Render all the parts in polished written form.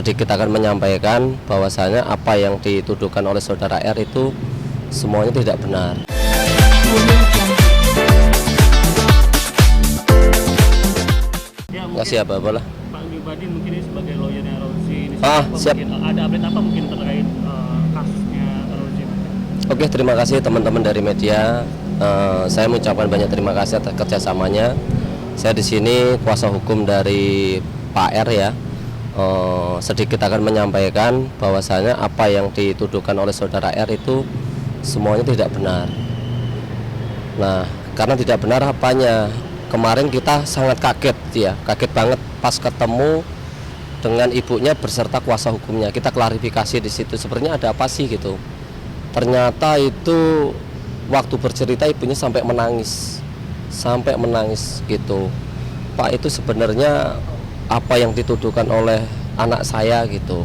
sedikit akan menyampaikan bahwasanya apa yang dituduhkan oleh saudara R itu semuanya tidak benar. Ya, Kasih apa lah. Pak Gibadi mungkin ini sebagai lawyernya Rozi ini Siap. mungkin, ada update apa mungkin terkait kasusnya Rozi? Oke, terima kasih teman-teman dari media. Saya mengucapkan banyak terima kasih atas kerjasamanya. Saya di sini kuasa hukum dari Pak R ya. Sedikit akan menyampaikan bahwasanya apa yang dituduhkan oleh saudara R itu semuanya tidak benar. Nah, karena tidak benar apanya? Kemarin kita sangat kaget ya, kaget banget pas ketemu dengan ibunya beserta kuasa hukumnya. Kita klarifikasi di situ, sebenarnya ada apa sih gitu. Ternyata itu waktu bercerita ibunya sampai menangis gitu. Pak, itu sebenarnya apa yang dituduhkan oleh anak saya gitu,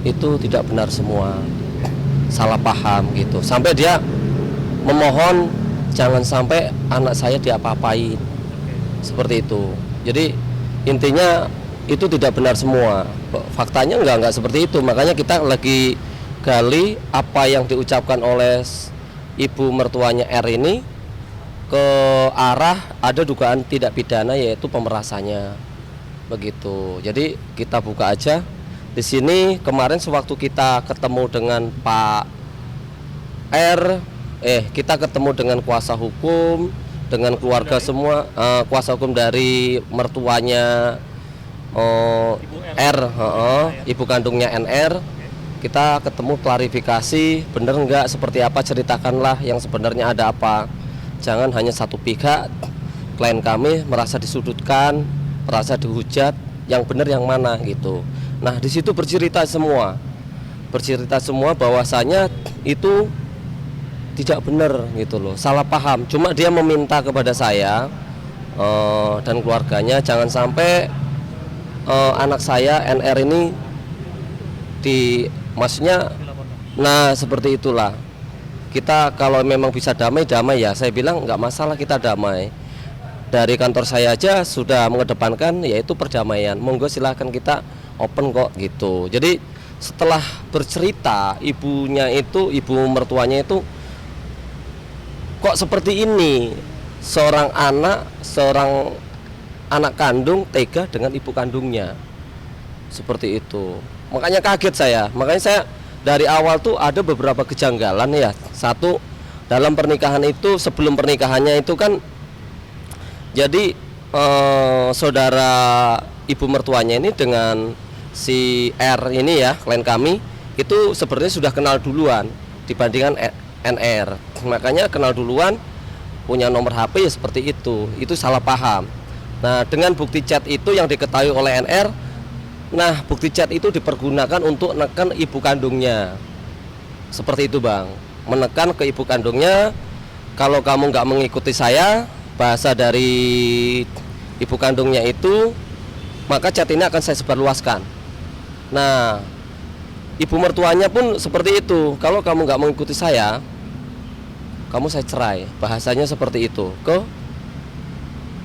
itu tidak benar semua, salah paham gitu. Sampai dia memohon jangan sampai anak saya diapa-apain, seperti itu. Jadi intinya itu tidak benar semua, faktanya enggak seperti itu. Makanya kita lagi gali apa yang diucapkan oleh ibu mertuanya R ini ke arah ada dugaan tidak pidana, yaitu pemerasannya begitu. Jadi kita buka aja di sini. Kemarin sewaktu kita ketemu dengan Pak R, kita ketemu dengan kuasa hukum, dengan keluarga semua, kuasa hukum dari mertuanya R, ibu kandungnya NR. Kita ketemu klarifikasi, bener enggak, seperti apa, ceritakanlah yang sebenarnya ada apa. Jangan hanya satu pihak, klien kami merasa disudutkan, merasa dihujat, yang benar yang mana gitu. Nah, di situ bercerita semua bahwasanya itu tidak benar gitu loh, salah paham. Cuma dia meminta kepada saya dan keluarganya jangan sampai anak saya NR ini maksudnya, nah seperti itulah. Kita kalau memang bisa damai ya, saya bilang nggak masalah, kita damai. Dari kantor saya aja sudah mengedepankan yaitu perdamaian. Monggo silahkan, kita open kok gitu. Jadi setelah bercerita ibu mertuanya itu kok seperti ini, seorang anak kandung tega dengan ibu kandungnya, seperti itu. Makanya kaget saya. Makanya saya dari awal tuh ada beberapa kejanggalan ya. Satu, dalam pernikahan itu, sebelum pernikahannya itu kan, jadi saudara ibu mertuanya ini dengan si R ini ya, klien kami, itu sebenarnya sudah kenal duluan dibandingkan NR. Makanya kenal duluan, punya nomor HP ya, seperti itu. Itu salah paham. Nah, dengan bukti chat itu yang diketahui oleh NR, nah bukti chat itu dipergunakan untuk menekan ibu kandungnya. Seperti itu Bang, menekan ke ibu kandungnya, kalau kamu nggak mengikuti saya, bahasa dari ibu kandungnya itu, maka chat ini akan saya sebarluaskan. Nah, ibu mertuanya pun seperti itu, kalau kamu nggak mengikuti saya, kamu saya cerai. Bahasanya seperti itu ke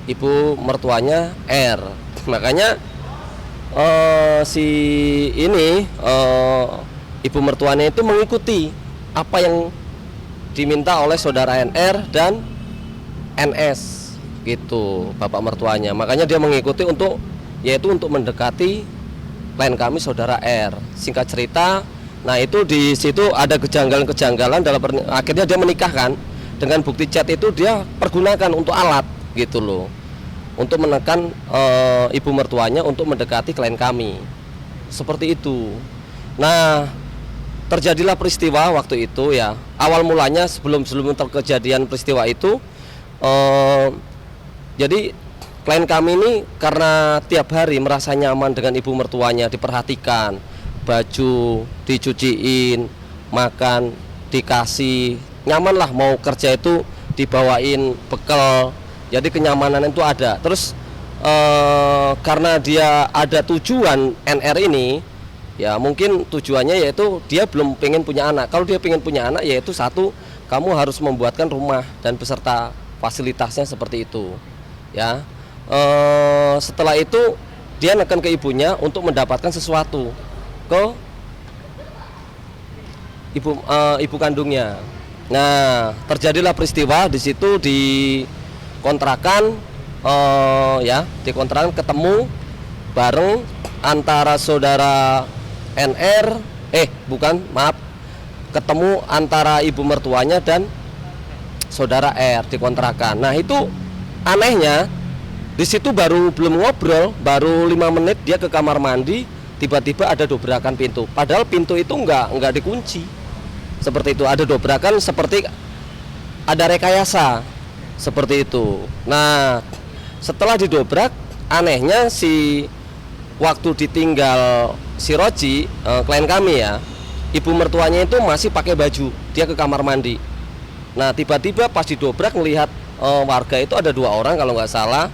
ibu mertuanya R. Makanya ibu mertuanya itu mengikuti apa yang diminta oleh saudara NR dan NS gitu, bapak mertuanya. Makanya dia mengikuti untuk mendekati klien kami saudara R. Singkat cerita, nah itu di situ ada kejanggalan akhirnya dia menikahkan. Dengan bukti chat itu dia pergunakan untuk alat gitu loh, untuk menekan ibu mertuanya untuk mendekati klien kami, seperti itu. Nah, terjadilah peristiwa waktu itu ya. Awal mulanya sebelum terkejadian peristiwa itu, jadi klien kami ini karena tiap hari merasa nyaman dengan ibu mertuanya, diperhatikan, baju dicuciin, makan dikasih, nyaman lah, mau kerja itu dibawain bekal. Jadi kenyamanan itu ada. Terus karena dia ada tujuan NR ini, ya mungkin tujuannya yaitu dia belum pengen punya anak. Kalau dia pengen punya anak, yaitu satu, kamu harus membuatkan rumah dan beserta fasilitasnya seperti itu ya. Setelah itu dia nekan ke ibunya untuk mendapatkan sesuatu. ke ibu kandungnya. Nah, terjadilah peristiwa di situ di kontrakan, di kontrakan ketemu bareng antara saudara NR, ketemu antara ibu mertuanya dan saudara R di kontrakan. Nah, itu anehnya di situ belum ngobrol, baru 5 menit dia ke kamar mandi, tiba-tiba ada dobrakan pintu. Padahal pintu itu nggak dikunci. Seperti itu, ada dobrakan seperti ada rekayasa seperti itu. Nah, setelah didobrak, anehnya waktu ditinggal si Roji, klien kami ya, ibu mertuanya itu masih pakai baju, dia ke kamar mandi. Nah, tiba-tiba pas didobrak melihat warga itu ada 2 orang kalau nggak salah,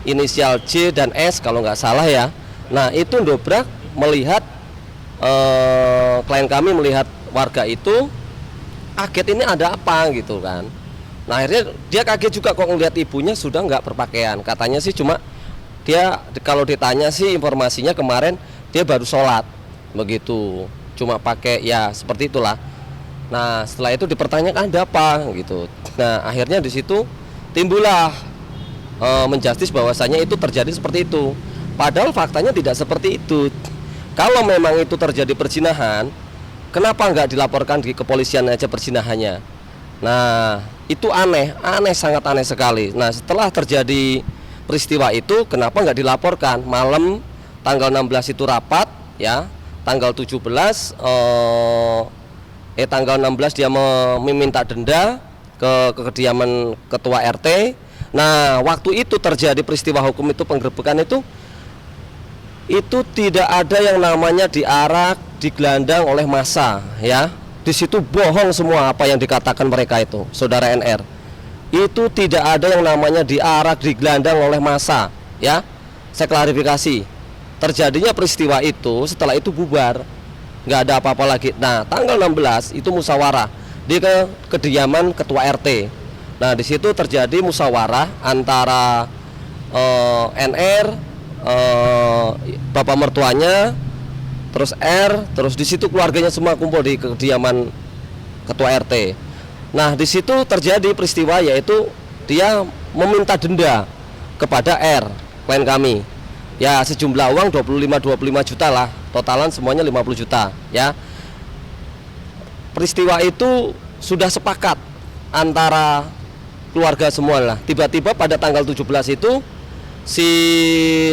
inisial J dan S kalau nggak salah ya. Nah, itu dobrak melihat klien kami melihat warga itu kaget, ini ada apa gitu kan. Nah, akhirnya dia kaget juga kok ngelihat ibunya sudah nggak berpakaian. Katanya sih cuma dia kalau ditanya sih informasinya kemarin dia baru sholat begitu, cuma pakai ya seperti itulah. Nah, setelah itu dipertanyakan ada apa gitu. Nah, akhirnya di situ timbullah menjustis bahwasanya itu terjadi seperti itu. Padahal faktanya tidak seperti itu. Kalau memang itu terjadi perzinahan, kenapa nggak dilaporkan di kepolisian aja perzinahannya? Nah, itu aneh, sangat aneh sekali. Nah, setelah terjadi peristiwa itu, kenapa nggak dilaporkan? Malam tanggal 16 itu rapat, ya. Tanggal 17, tanggal 16 dia meminta denda ke kediaman ketua RT. Nah, waktu itu terjadi peristiwa hukum itu, penggerebekan itu tidak ada yang namanya diarak, digelandang oleh massa, ya. Di situ bohong semua apa yang dikatakan mereka itu, saudara NR. Itu tidak ada yang namanya diarak, digelandang oleh massa, ya. Saya klarifikasi. Terjadinya peristiwa itu, setelah itu bubar, nggak ada apa-apa lagi. Nah, tanggal 16 itu musyawarah di kediaman ketua RT. Nah, di situ terjadi musyawarah antara NR, bapak mertuanya, terus R, terus di situ keluarganya semua kumpul di kediaman ketua RT. Nah, di situ terjadi peristiwa yaitu dia meminta denda kepada R, klien kami. Ya, sejumlah uang 25 juta lah, totalan semuanya 50 juta, ya. Peristiwa itu sudah sepakat antara keluarga semua lah. Tiba-tiba pada tanggal 17 itu si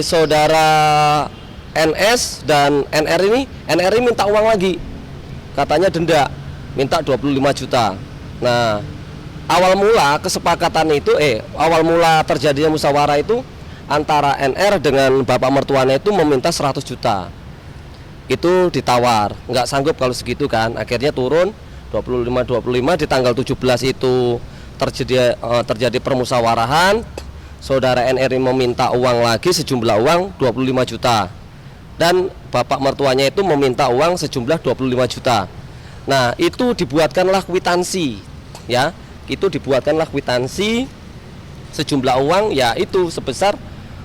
saudara NS dan NR ini minta uang lagi. Katanya denda, minta 25 juta. Nah, awal mula kesepakatan itu awal mula terjadinya musyawarah itu antara NR dengan bapak mertuanya itu meminta 100 juta. Itu ditawar, nggak sanggup kalau segitu kan. Akhirnya turun 25 di tanggal 17 itu terjadi permusawarahan. Saudara NR meminta uang lagi sejumlah uang 25 juta. Dan bapak mertuanya itu meminta uang sejumlah 25 juta. Nah, itu dibuatkanlah kwitansi, ya. Itu dibuatkanlah kwitansi sejumlah uang ya itu sebesar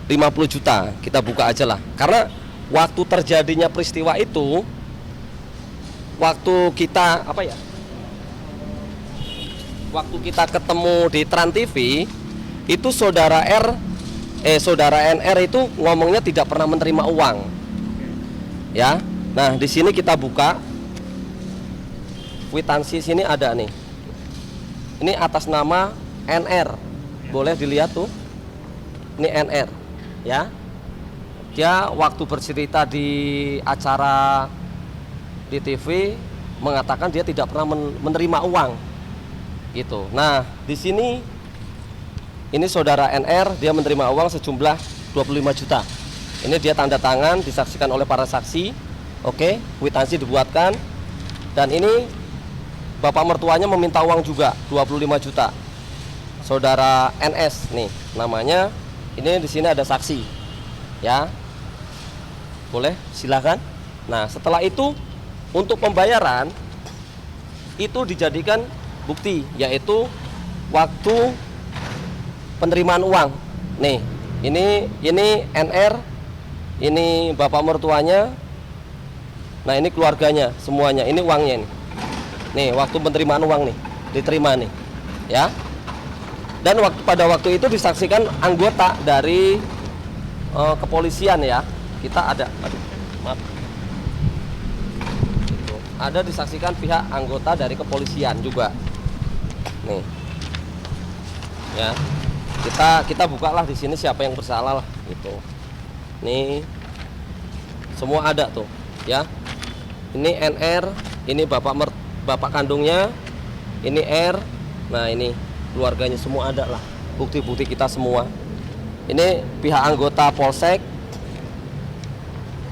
50 juta. Kita buka aja lah. Karena waktu terjadinya peristiwa itu, waktu kita waktu kita ketemu di Trans TV, itu saudara NR itu ngomongnya tidak pernah menerima uang. Ya. Nah, di sini kita buka kwitansi, sini ada nih. Ini atas nama NR. Boleh dilihat tuh. Ini NR, ya. Dia waktu bercerita di acara di TV mengatakan dia tidak pernah menerima uang. Gitu. Nah, di sini ini saudara NR, dia menerima uang sejumlah 25 juta. Ini dia tanda tangan, disaksikan oleh para saksi. Oke, kwitansi dibuatkan. Dan ini bapak mertuanya meminta uang juga 25 juta. Saudara NS nih namanya. Ini di sini ada saksi. Ya. Boleh, silakan. Nah, setelah itu untuk pembayaran itu dijadikan bukti, yaitu waktu penerimaan uang. Nih, ini NR, ini bapak mertuanya, Nah ini keluarganya semuanya, ini uangnya nih. Nih waktu penerimaan uang nih, diterima nih, ya. Dan pada waktu itu disaksikan anggota dari kepolisian ya. Kita ada, aduh, maaf. Ada disaksikan pihak anggota dari kepolisian juga. Nih, ya. Kita bukalah di sini siapa yang bersalah lah, gitu. Nih, semua ada tuh, ya. Ini NR, ini bapak kandungnya, ini R. Nah ini keluarganya semua ada lah, bukti-bukti kita semua. Ini pihak anggota Polsek.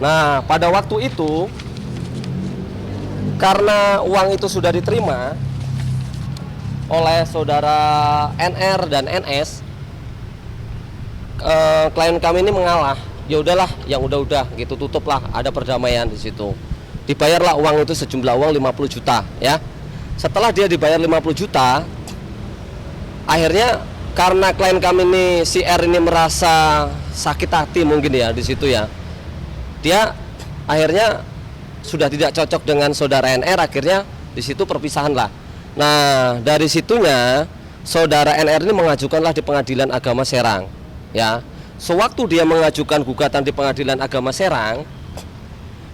Nah pada waktu itu karena uang itu sudah diterima oleh saudara NR dan NS, klien kami ini mengalah. Ya udahlah, yang udah gitu, tutuplah, ada perdamaian di situ. Dibayarlah uang itu sejumlah uang 50 juta ya. Setelah dia dibayar 50 juta, akhirnya karena klien kami ini si R ini merasa sakit hati mungkin ya di situ ya. Dia akhirnya sudah tidak cocok dengan saudara NR, akhirnya di situ perpisahan lah. Nah, dari situnya saudara NR ini mengajukanlah di Pengadilan Agama Serang ya. Sewaktu dia mengajukan gugatan di Pengadilan Agama Serang,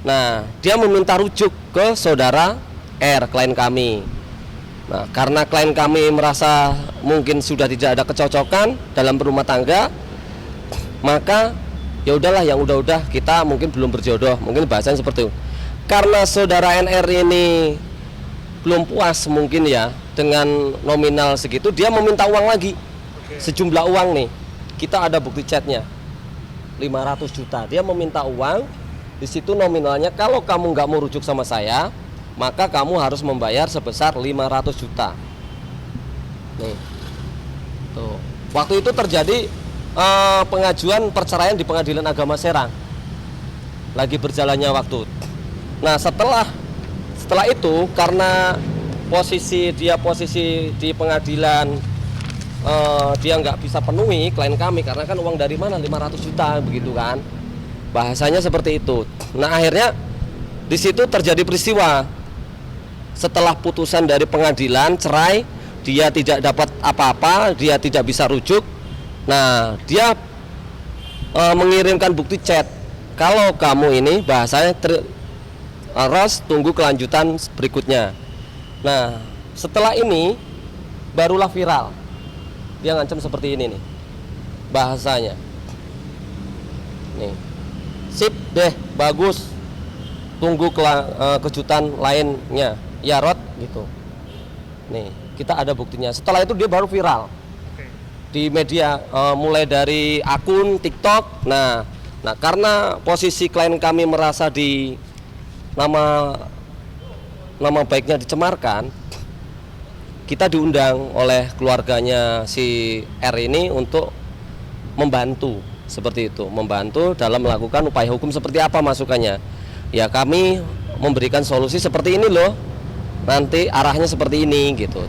nah, dia meminta rujuk ke saudara R, klien kami. Nah, karena klien kami merasa mungkin sudah tidak ada kecocokan dalam berumah tangga, maka ya udahlah, yang udah-udah, kita mungkin belum berjodoh, mungkin bahasanya seperti itu. Karena saudara NR ini belum puas mungkin ya dengan nominal segitu, dia meminta uang lagi. Sejumlah uang nih. Kita ada bukti chatnya. 500 juta. Dia meminta uang. Di situ nominalnya, kalau kamu nggak mau rujuk sama saya, maka kamu harus membayar sebesar 500 juta. Nih, tuh. Waktu itu terjadi pengajuan perceraian di Pengadilan Agama Serang. Lagi berjalannya waktu. Nah, setelah itu karena posisi di pengadilan, dia nggak bisa penuhi klien kami karena kan uang dari mana 500 juta begitu kan. Bahasanya seperti itu. Nah akhirnya di situ terjadi peristiwa. Setelah putusan dari pengadilan cerai, dia tidak dapat apa-apa, dia tidak bisa rujuk. Nah dia mengirimkan bukti chat. Kalau kamu ini bahasanya Ros, tunggu kelanjutan berikutnya. Nah setelah ini barulah viral. Dia ngancam seperti ini nih bahasanya. Nih. Sip deh, bagus. Tunggu kejutan lainnya. Ya Rod gitu. Nih, kita ada buktinya. Setelah itu dia baru viral. Di media, mulai dari akun TikTok. Nah, karena posisi klien kami merasa di nama baiknya dicemarkan, kita diundang oleh keluarganya si R ini untuk membantu. Seperti itu, membantu dalam melakukan upaya hukum. Seperti apa masukannya? Ya kami memberikan solusi seperti ini loh, nanti arahnya seperti ini gitu.